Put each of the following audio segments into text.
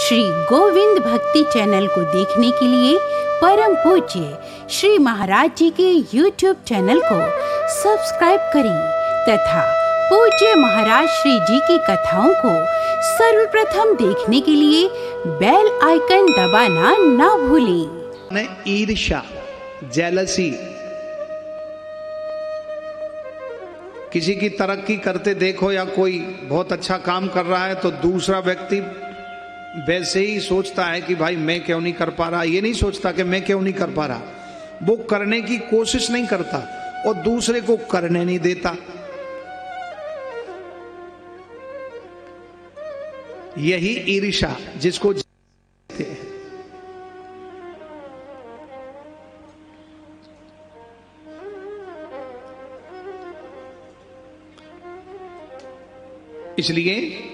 श्री गोविंद भक्ति चैनल को देखने के लिए परम पूज्य श्री महाराज जी के YouTube चैनल को सब्सक्राइब करें तथा पूज्य महाराज श्री जी की कथाओं को सर्वप्रथम देखने के लिए बेल आइकन दबाना ना भूलें। ईर्ष्या, जेलसी, किसी की तरक्की करते देखो या कोई बहुत अच्छा काम कर रहा है तो दूसरा व्यक्ति वैसे ही सोचता है कि भाई मैं क्यों नहीं कर पा रहा। ये नहीं सोचता कि मैं क्यों नहीं कर पा रहा, वो करने की कोशिश नहीं करता और दूसरे को करने नहीं देता। यही ईर्ष्या जिसको इसलिए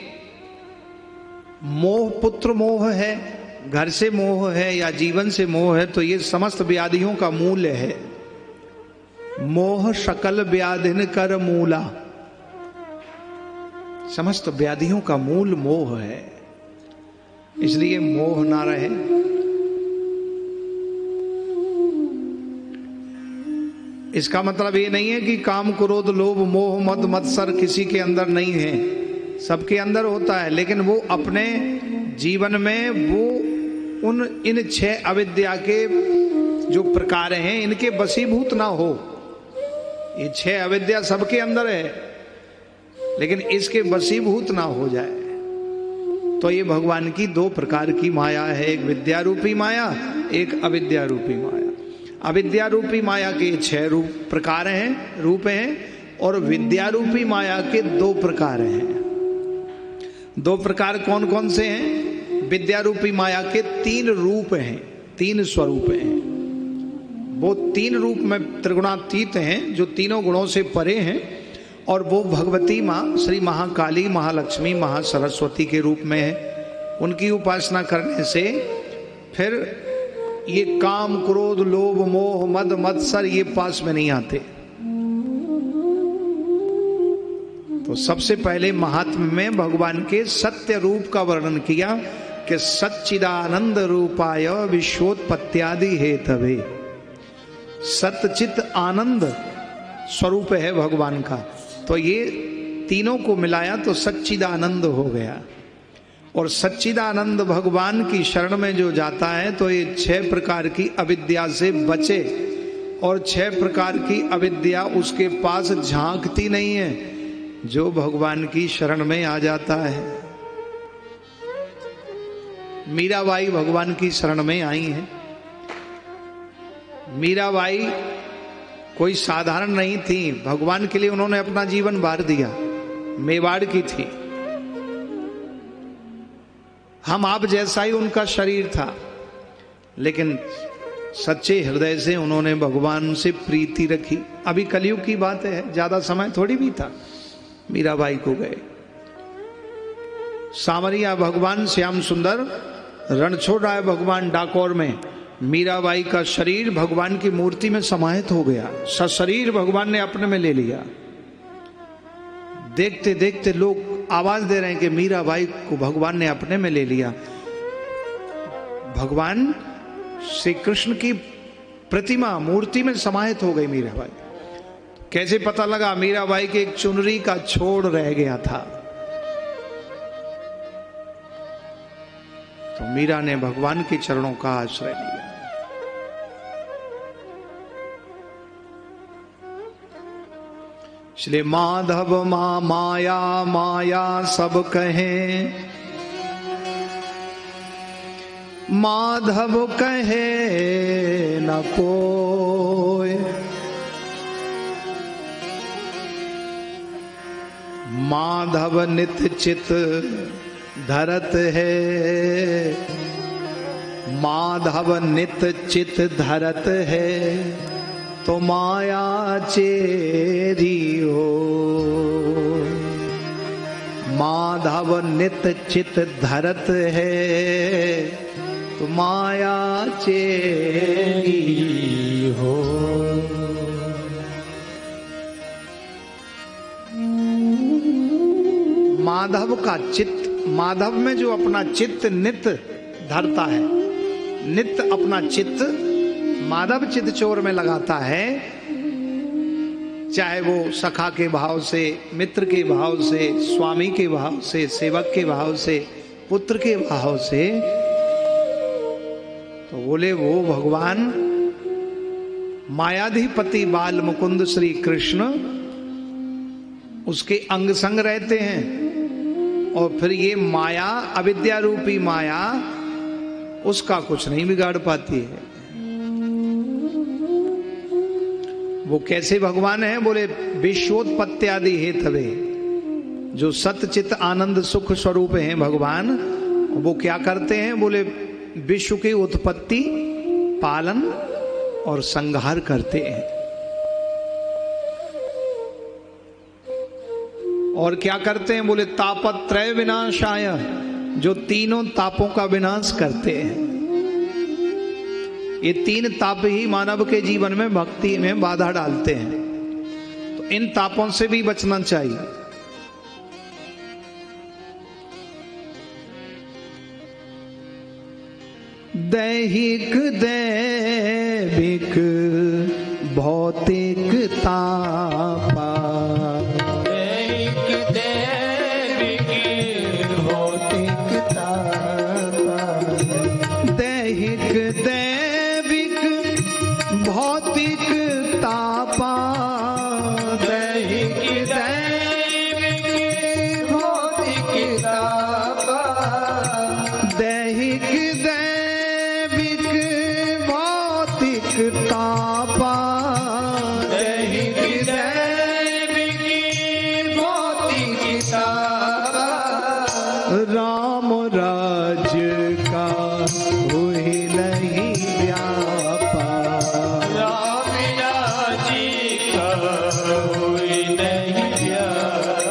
मोह, पुत्र मोह है, घर से मोह है या जीवन से मोह है, तो ये समस्त व्याधियों का मूल है। मोह सकल व्याधिन कर मूला, समस्त व्याधियों का मूल मोह है। इसलिए मोह ना रहे। इसका मतलब ये नहीं है कि काम, क्रोध, लोभ, मोह, मद, मत्सर किसी के अंदर नहीं है, सबके अंदर होता है, लेकिन वो अपने जीवन में वो इन 6 अविद्या के जो प्रकार हैं इनके वशीभूत ना हो। ये 6 अविद्या सबके अंदर है, लेकिन इसके वशीभूत ना हो जाए। तो ये भगवान की 2 प्रकार की माया है, एक विद्या रूपी माया, एक अविद्या रूपी माया। अविद्या रूपी माया के 6 प्रकार हैं, रूप हैं, और विद्या रूपी माया के 2 प्रकार हैं। 2 प्रकार कौन कौन से हैं? विद्या रूपी माया के 3 रूप हैं, 3 स्वरूप हैं। वो 3 रूप में त्रिगुणातीत हैं, जो तीनों गुणों से परे हैं, और वो भगवती माँ श्री महाकाली, महालक्ष्मी, महासरस्वती के रूप में है। उनकी उपासना करने से फिर ये काम, क्रोध, लोभ, मोह, मद, मत्सर ये पास में नहीं आते। तो सबसे पहले महात्म्य में भगवान के सत्य रूप का वर्णन किया कि सच्चिदानंद रूपाय विश्वोत्पत्त्यादि हेतवे। सच्चित आनंद स्वरूप है भगवान का, तो ये तीनों को मिलाया तो सच्चिदानंद हो गया। और सच्चिदानंद भगवान की शरण में जो जाता है तो ये 6 प्रकार की अविद्या से बचे, और 6 प्रकार की अविद्या उसके पास झांकती नहीं है जो भगवान की शरण में आ जाता है। मीराबाई भगवान की शरण में आई है। मीराबाई कोई साधारण नहीं थी, भगवान के लिए उन्होंने अपना जीवन वार दिया। मेवाड़ की थी, हम आप जैसा ही उनका शरीर था, लेकिन सच्चे हृदय से उन्होंने भगवान से प्रीति रखी। अभी कलयुग की बात है, ज्यादा समय थोड़ी भी था। मीराबाई को गए सामरिया, भगवान श्याम सुंदर रण छोड़ रहा है भगवान डाकोर में, मीराबाई का शरीर भगवान की मूर्ति में समाहित हो गया, सशरीर भगवान ने अपने में ले लिया। देखते देखते लोग आवाज दे रहे हैं कि मीराबाई को भगवान ने अपने में ले लिया। भगवान श्री कृष्ण की प्रतिमा मूर्ति में समाहित हो गई मीराबाई। कैसे पता लगा? मीराबाई के एक चुनरी का छोड़ रह गया था, तो मीरा ने भगवान के चरणों का आश्रय लिया। इसलिए माधव माया माया सब कहें, माधव कहे न कोई। माधव नित चित धरत है, माधव नित चित धरत है, तो माया चेरी हो। माधव नित चित धरत है, तो माया चेरी हो। माधव का चित्त माधव में जो अपना चित्त नित्य धरता है, नित्य अपना चित्त माधव चित्त चोर में लगाता है, चाहे वो सखा के भाव से, मित्र के भाव से, स्वामी के भाव से, सेवक के भाव से, पुत्र के भाव से, तो बोले वो भगवान मायाधिपति बाल मुकुंद श्री कृष्ण उसके अंग संग रहते हैं, और फिर ये माया, अविद्या रूपी माया उसका कुछ नहीं बिगाड़ पाती है। वो कैसे भगवान है? बोले विश्वोत्पत्ति आदि हेतवे, जो सतचित आनंद सुख स्वरूप हैं भगवान, वो क्या करते हैं? बोले विश्व की उत्पत्ति, पालन और संहार करते हैं। और क्या करते हैं? बोले तापत्रय विनाशाय, जो तीनों तापों का विनाश करते हैं। ये तीन ताप ही मानव के जीवन में भक्ति में बाधा डालते हैं, तो इन तापों से भी बचना चाहिए। दैहिक दैविक भौतिक तापा, दैहिक दैविक भौतिक तापा, दैहिक दैविक भौतिक तापा, दैहिक दैविक भौतिक तापा, दैहिक दैविक भौतिक तापा, दैहिक दैविक भौतिक तापा, राम राज्य का हुई नहीं व्यापा, राम राज्य का हुई नहीं व्यापा,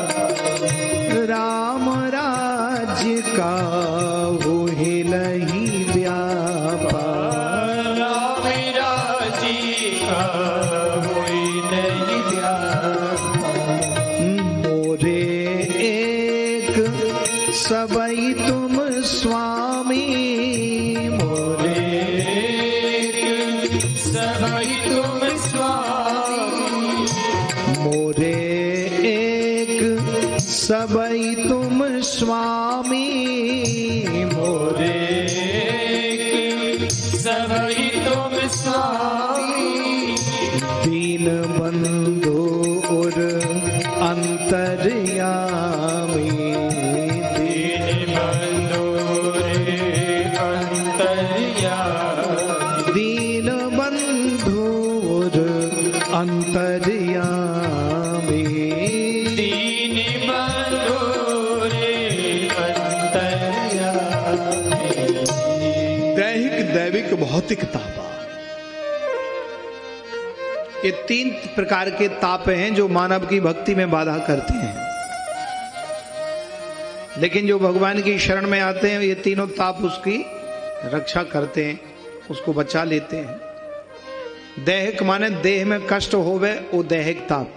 राम राज्य का हुई नहीं व्यापा, राम राज्य का हुई नहीं व्यापा, मोरे एक सबई तुम स्वामी, मोरे एक सबई तुम स्वामी, मोरे एक सबई तुम स्वामी, मोरे एक सबई तुम स्वामी, दीन बंधु और अंतर्यामी, दीन बंधु अंतर्यामी, दीन बंधु और अंतर्यामी, दीन बंधु अंतर्यामी। दैहिक दैविक भौतिक तापा, ये तीन प्रकार के ताप हैं जो मानव की भक्ति में बाधा करते हैं। लेकिन जो भगवान की शरण में आते हैं, ये तीनों ताप उसकी रक्षा करते हैं, उसको बचा लेते हैं। दैहिक माने देह में कष्ट होवे, वो दैहिक ताप।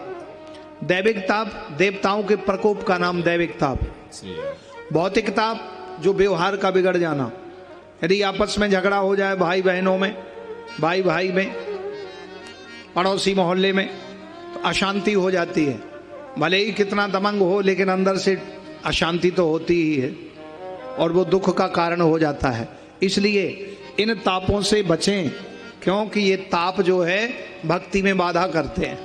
दैविक ताप देवताओं के प्रकोप का नाम दैविक ताप। भौतिक ताप जो व्यवहार का बिगड़ जाना, यदि आपस में झगड़ा हो जाए भाई बहनों में, भाई भाई में, पड़ोसी मोहल्ले में, तो अशांति हो जाती है। भले ही कितना दमंग हो, लेकिन अंदर से अशांति तो होती ही है और वो दुख का कारण हो जाता है। इसलिए इन तापों से बचें, क्योंकि ये ताप जो है भक्ति में बाधा करते हैं।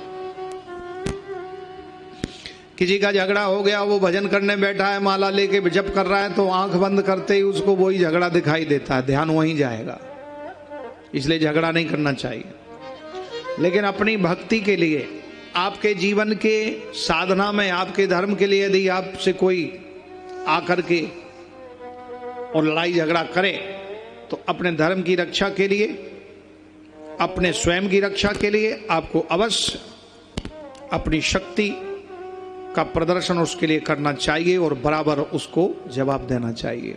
किसी का झगड़ा हो गया, वो भजन करने बैठा है, माला लेके जप कर रहा है, तो आंख बंद करते ही उसको वही झगड़ा दिखाई देता है, ध्यान वहीं जाएगा। इसलिए झगड़ा नहीं करना चाहिए। लेकिन अपनी भक्ति के लिए, आपके जीवन के साधना में, आपके धर्म के लिए यदि आपसे कोई आकर के और लड़ाई झगड़ा करे, तो अपने धर्म की रक्षा के लिए, अपने स्वयं की रक्षा के लिए आपको अवश्य अपनी शक्ति का प्रदर्शन उसके लिए करना चाहिए और बराबर उसको जवाब देना चाहिए।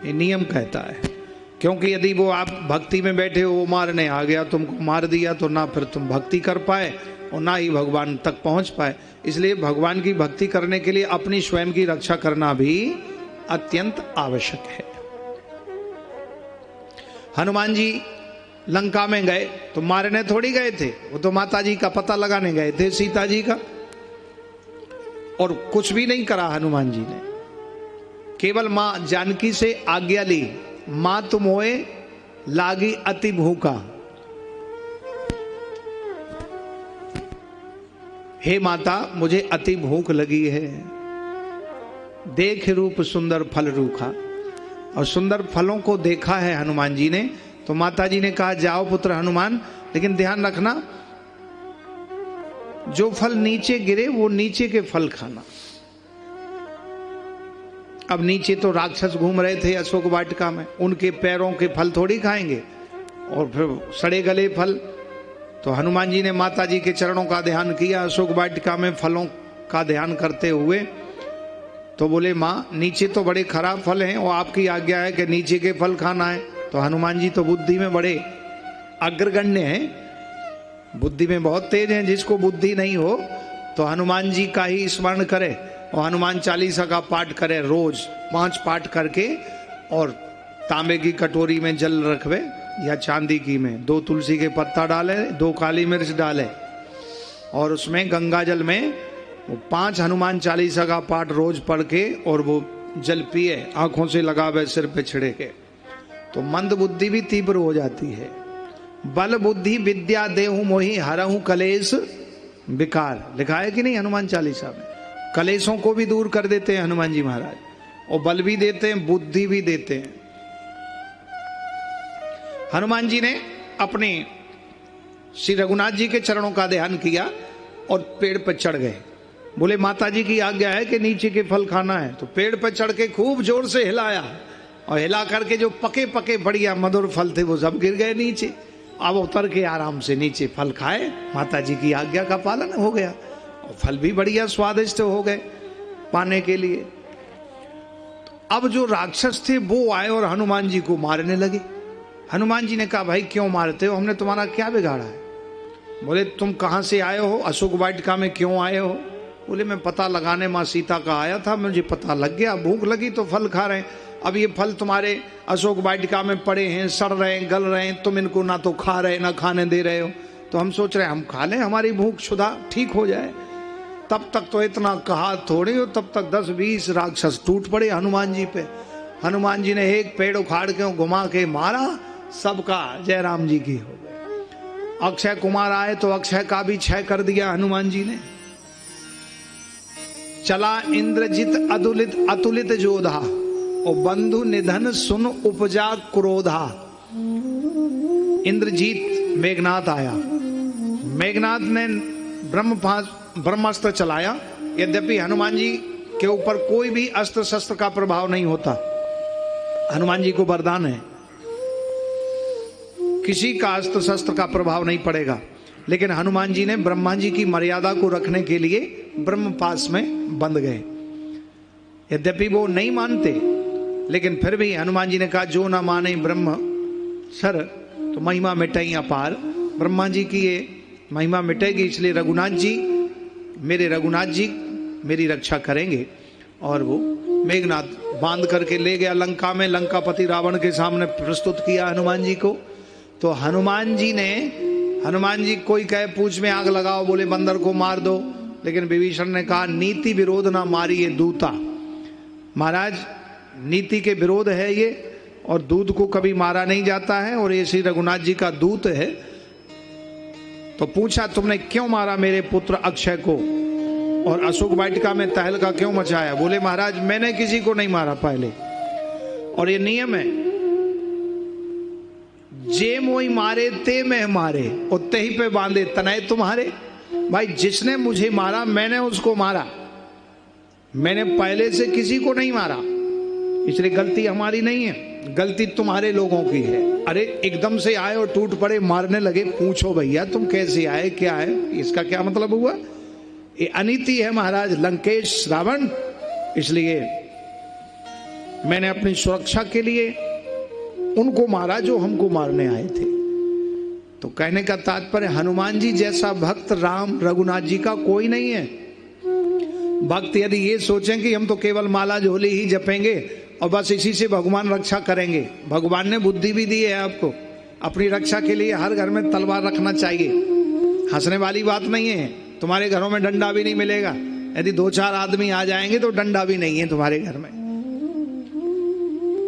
ये नियम कहता है। क्योंकि यदि वो आप भक्ति में बैठे हो, वो मारने आ गया, तुमको मार दिया, तो ना फिर तुम भक्ति कर पाए और ना ही भगवान तक पहुंच पाए। इसलिए भगवान की भक्ति करने के लिए अपनी स्वयं की रक्षा करना भी अत्यंत आवश्यक है। हनुमान जी लंका में गए तो मारने थोड़ी गए थे, वो तो माता जी का पता लगाने गए थे, सीता जी का। और कुछ भी नहीं करा हनुमान जी ने, केवल मां जानकी से आज्ञा ली, मां तुम होए लागी अति भूखा, हे माता मुझे अति भूख लगी है, देख रूप सुंदर फल रूखा। और सुंदर फलों को देखा है हनुमान जी ने, तो माता जी ने कहा जाओ पुत्र हनुमान, लेकिन ध्यान रखना जो फल नीचे गिरे वो नीचे के फल खाना। अब नीचे तो राक्षस घूम रहे थे अशोक वाटिका में, उनके पैरों के फल थोड़ी खाएंगे, और फिर सड़े गले फल। तो हनुमान जी ने माता जी के चरणों का ध्यान किया अशोक वाटिका में फलों का ध्यान करते हुए। तो बोले माँ नीचे तो बड़े खराब फल हैं और आपकी आज्ञा है कि नीचे के फल खाना है। तो हनुमान जी तो बुद्धि में बड़े अग्रगण्य हैं, बुद्धि में बहुत तेज हैं। जिसको बुद्धि नहीं हो तो हनुमान जी का ही स्मरण करे और हनुमान चालीसा का पाठ करे, रोज 5 पाठ करके, और तांबे की कटोरी में जल रखवे या चांदी की में 2 तुलसी के पत्ता डाले, 2 काली मिर्च डाले, और उसमें गंगा जल में वो 5 हनुमान चालीसा का पाठ रोज पढ़ के और वो जल पिए, आंखों से लगावे, सिर पे छिड़े के, तो मंद बुद्धि भी तीव्र हो जाती है। बल बुद्धि विद्या देहु मोहि हरहु कलेश विकार, लिखा है कि नहीं हनुमान चालीसा में। कलेशों को भी दूर कर देते हैं हनुमान जी महाराज, और बल भी देते हैं, बुद्धि भी देते हैं। हनुमान जी ने अपने श्री रघुनाथ जी के चरणों का ध्यान किया और पेड़ पर चढ़ गए। बोले माता जी की आज्ञा है कि नीचे के फल खाना है। तो पेड़ पर चढ़ के खूब जोर से हिलाया, और हिला करके जो पके पके बढ़िया मधुर फल थे वो सब गिर गए नीचे। अब उतर के आराम से नीचे फल खाए, माता जी की आज्ञा का पालन हो गया, और फल भी बढ़िया स्वादिष्ट हो गए पाने के लिए। अब जो राक्षस थे वो आए और हनुमान जी को मारने लगे। हनुमान जी ने कहा भाई क्यों मारते हो, हमने तुम्हारा क्या बिगाड़ा है। बोले तुम कहाँ से आए हो, अशोक वाटिका में क्यों आए हो। बोले मैं पता लगाने माँ सीता का आया था, मुझे पता लग गया, भूख लगी तो फल खा रहे हैं। अब ये फल तुम्हारे अशोक वाटिका में पड़े हैं, सड़ रहे हैं, गल रहे हैं, तुम इनको ना तो खा रहे ना खाने दे रहे हो। तो हम सोच रहे हैं हम खा लें, हमारी भूख क्षुधा ठीक हो जाए। तब तक तो इतना कहा थोड़ी हो, तब तक 10-20 राक्षस टूट पड़े हनुमान जी पे। हनुमान जी ने एक पेड़ उखाड़ के घुमा के मारा, सबका जय राम जी की हो गए। अक्षय कुमार आए तो अक्षय का भी क्षय कर दिया हनुमान जी ने। चला इंद्रजित अतुलित अतुलित जोधा, और बंधु निधन सुन उपजा क्रोधा। इंद्रजीत मेघनाथ आया, मेघनाथ ने ब्रह्मास्त्र चलाया। यद्यपि हनुमान जी के ऊपर कोई भी अस्त्र शस्त्र का प्रभाव नहीं होता, हनुमान जी को वरदान है, किसी का अस्त्र शस्त्र का प्रभाव नहीं पड़ेगा। लेकिन हनुमान जी ने ब्रह्मा जी की मर्यादा को रखने के लिए ब्रह्मपाश में बंद गए। यद्यपि वो नहीं मानते, लेकिन फिर भी हनुमान जी ने कहा जो ना माने ब्रह्म सर तो महिमा मिटाई अपार। ब्रह्मा जी की ये महिमा मिटेगी, इसलिए रघुनाथ जी मेरी रक्षा करेंगे। और वो मेघनाथ बांध करके ले गया लंका में, लंकापति रावण के सामने प्रस्तुत किया हनुमान जी को। तो हनुमान जी कोई कहे पूंछ में आग लगाओ, बोले बंदर को मार दो, लेकिन विभीषण ने कहा नीति विरोध ना मारी ये दूता। महाराज नीति के विरोध है ये, और दूत को कभी मारा नहीं जाता है, और ये श्री रघुनाथ जी का दूत है। तो पूछा तुमने क्यों मारा मेरे पुत्र अक्षय को, और अशोक वाटिका में तहलका क्यों मचाया। बोले महाराज मैंने किसी को नहीं मारा पहले, और ये नियम है, जे मोई मारे ते मैं मारे, उत्ते ही पे बांधे तनय तुम्हारे। भाई जिसने मुझे मारा मैंने उसको मारा, मैंने पहले से किसी को नहीं मारा, इसलिए गलती हमारी नहीं है, गलती तुम्हारे लोगों की है। अरे एकदम से आए और टूट पड़े, मारने लगे, पूछो भैया तुम कैसे आए, क्या है, इसका क्या मतलब हुआ। ये अनीति है महाराज, लंकेश रावण। इसलिए मैंने अपनी सुरक्षा के लिए उनको मारा जो हमको मारने आए थे। तो कहने का तात्पर्य हनुमान जी जैसा भक्त राम रघुनाथ जी का कोई नहीं है। भक्त यदि ये सोचें कि हम तो केवल माला झोली ही जपेंगे और बस इसी से भगवान रक्षा करेंगे, भगवान ने बुद्धि भी दी है आपको, अपनी रक्षा के लिए हर घर में तलवार रखना चाहिए। हंसने वाली बात नहीं है, तुम्हारे घरों में डंडा भी नहीं मिलेगा। यदि 2-4 आदमी आ जाएंगे तो डंडा भी नहीं है तुम्हारे घर में,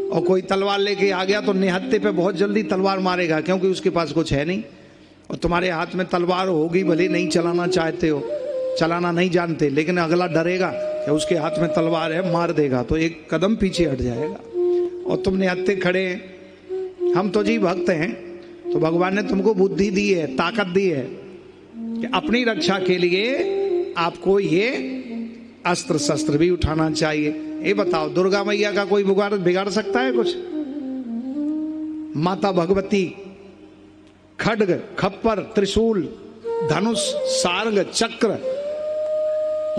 और कोई तलवार लेके आ गया तो निहत्थे पे बहुत जल्दी तलवार मारेगा, क्योंकि उसके पास कुछ है नहीं। और तुम्हारे हाथ में तलवार होगी, भले नहीं चलाना चाहते हो, चलाना नहीं जानते, लेकिन अगला डरेगा कि उसके हाथ में तलवार है, मार देगा, तो एक कदम पीछे हट जाएगा। और तुम निहत्थे खड़े, हम तो जी भक्त हैं, तो भगवान ने तुमको बुद्धि दी है, ताकत दी है कि अपनी रक्षा के लिए आपको ये अस्त्र शस्त्र भी उठाना चाहिए। ये बताओ, दुर्गा मैया का कोई बिगाड़ सकता है कुछ? माता भगवती खड्ग, खप्पर, त्रिशूल, धनुष, सारंग, चक्र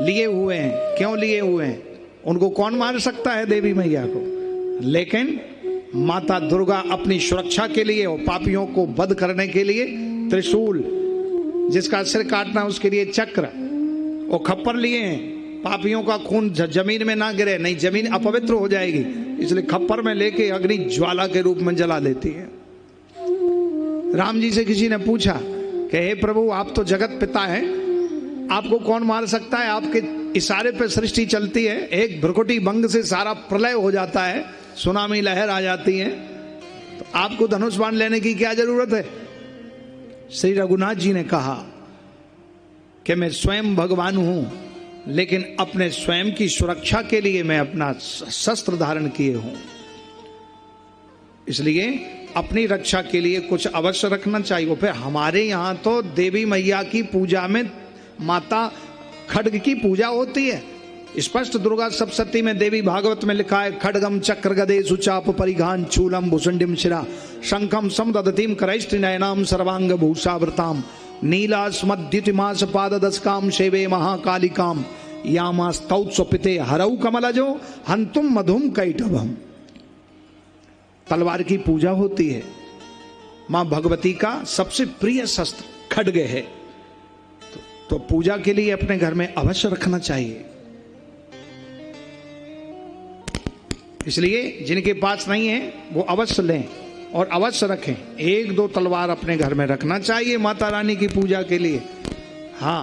लिए हुए हैं। क्यों लिए हुए हैं? उनको कौन मार सकता है? देवी मैया को। लेकिन माता दुर्गा अपनी सुरक्षा के लिए और पापियों को वध करने के लिए त्रिशूल, जिसका सिर काटना उसके लिए चक्र और खप्पर लिए हैं, पापियों का खून जमीन में ना गिरे, नहीं जमीन अपवित्र हो जाएगी, इसलिए खप्पर में लेके अग्नि ज्वाला के रूप में जला देती है। राम जी से किसी ने पूछा कि हे प्रभु, आप तो जगत पिता हैं, आपको कौन मार सकता है? आपके इशारे पे सृष्टि चलती है, एक भ्रुकुटी भंग से सारा प्रलय हो जाता है, सुनामी लहर आ जाती है, तो आपको धनुष बाण लेने की क्या जरूरत है? श्री रघुनाथ जी ने कहा कि मैं स्वयं भगवान हूं, लेकिन अपने स्वयं की सुरक्षा के लिए मैं अपना शस्त्र धारण किए हूं, इसलिए अपनी रक्षा के लिए कुछ अवश्य रखना चाहिए। फिर हमारे यहाँ तो देवी मैया की पूजा में माता खड्ग की पूजा होती है। स्पष्ट दुर्गा सप्तशती में देवी भागवत में लिखा है, खड्गम चक्र गदे सुचाप परिघान चूलम भुसुंडिम शिरा शंखम समदधतिम करैष्टिनयनाम सर्वांग भूषावृताम नीलास्मद्युतिमास पाददस्काम शेवे महाकालिकाम यामास्तौत्सपिते हरऊ कमलजो हंतुम मधुम कैटभम। तलवार की पूजा होती है। मां भगवती का सबसे प्रिय शस्त्र खड्ग है, तो पूजा के लिए अपने घर में अवश्य रखना चाहिए। इसलिए जिनके पास नहीं है वो अवश्य लें और अवश्य रखें। 1-2 तलवार अपने घर में रखना चाहिए माता रानी की पूजा के लिए। हाँ,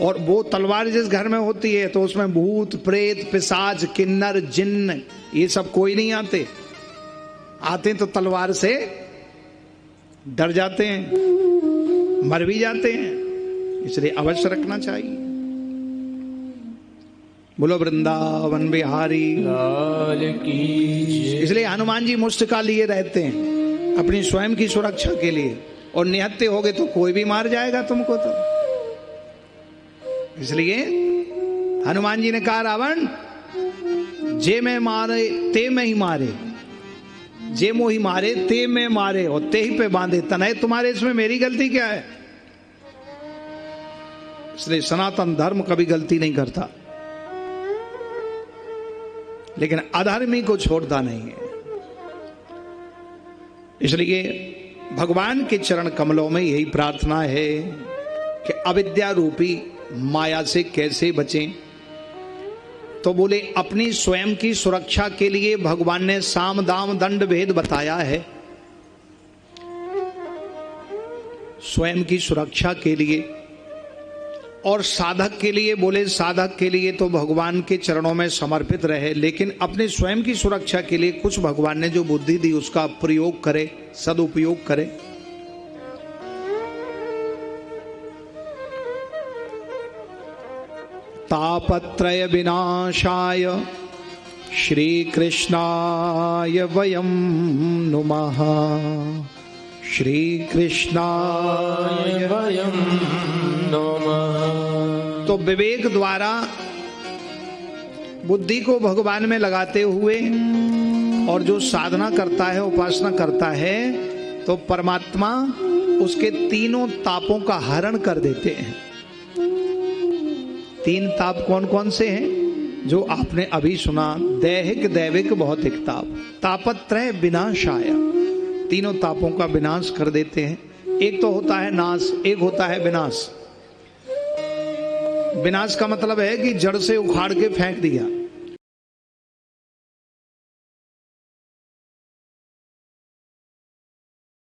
और वो तलवार जिस घर में होती है तो उसमें भूत प्रेत पिशाच किन्नर जिन्न ये सब कोई नहीं आते तो तलवार से डर जाते हैं, मर भी जाते हैं, इसलिए अवश्य रखना चाहिए। बोलो वृंदावन बिहारी लाल की। इसलिए हनुमान जी मुष्टिका लिए रहते हैं अपनी स्वयं की सुरक्षा के लिए, और निहत्थे हो गए तो कोई भी मार जाएगा तुमको तो। इसलिए हनुमान जी ने कहा, रावण जे मैं मारे ते मैं ही मारे, जे मोही मारे ते में मारे और ते ही पे बांधे तनय तुम्हारे, इसमें मेरी गलती क्या है? इसलिए सनातन धर्म कभी गलती नहीं करता, लेकिन अधर्मी को छोड़ता नहीं है। इसलिए भगवान के चरण कमलों में यही प्रार्थना है कि अविद्या रूपी माया से कैसे बचें। तो बोले अपनी स्वयं की सुरक्षा के लिए भगवान ने साम दाम दंड भेद बताया है। स्वयं की सुरक्षा के लिए और साधक के लिए, बोले साधक के लिए तो भगवान के चरणों में समर्पित रहे, लेकिन अपने स्वयं की सुरक्षा के लिए कुछ भगवान ने जो बुद्धि दी उसका प्रयोग करे, सदुपयोग करे। तापत्रय विनाशाय श्री कृष्णाय वयं नुमः, श्री कृष्णाय वयं नुमः। तो विवेक द्वारा बुद्धि को भगवान में लगाते हुए और जो साधना करता है, उपासना करता है, तो परमात्मा उसके तीनों तापों का हरण कर देते हैं। 3 ताप कौन कौन से हैं जो आपने अभी सुना? दैहिक दैविक भौतिक ताप। तापत्रय विनाशाय, तीनों तापों का विनाश कर देते हैं। एक तो होता है नाश, एक होता है विनाश। विनाश का मतलब है कि जड़ से उखाड़ के फेंक दिया।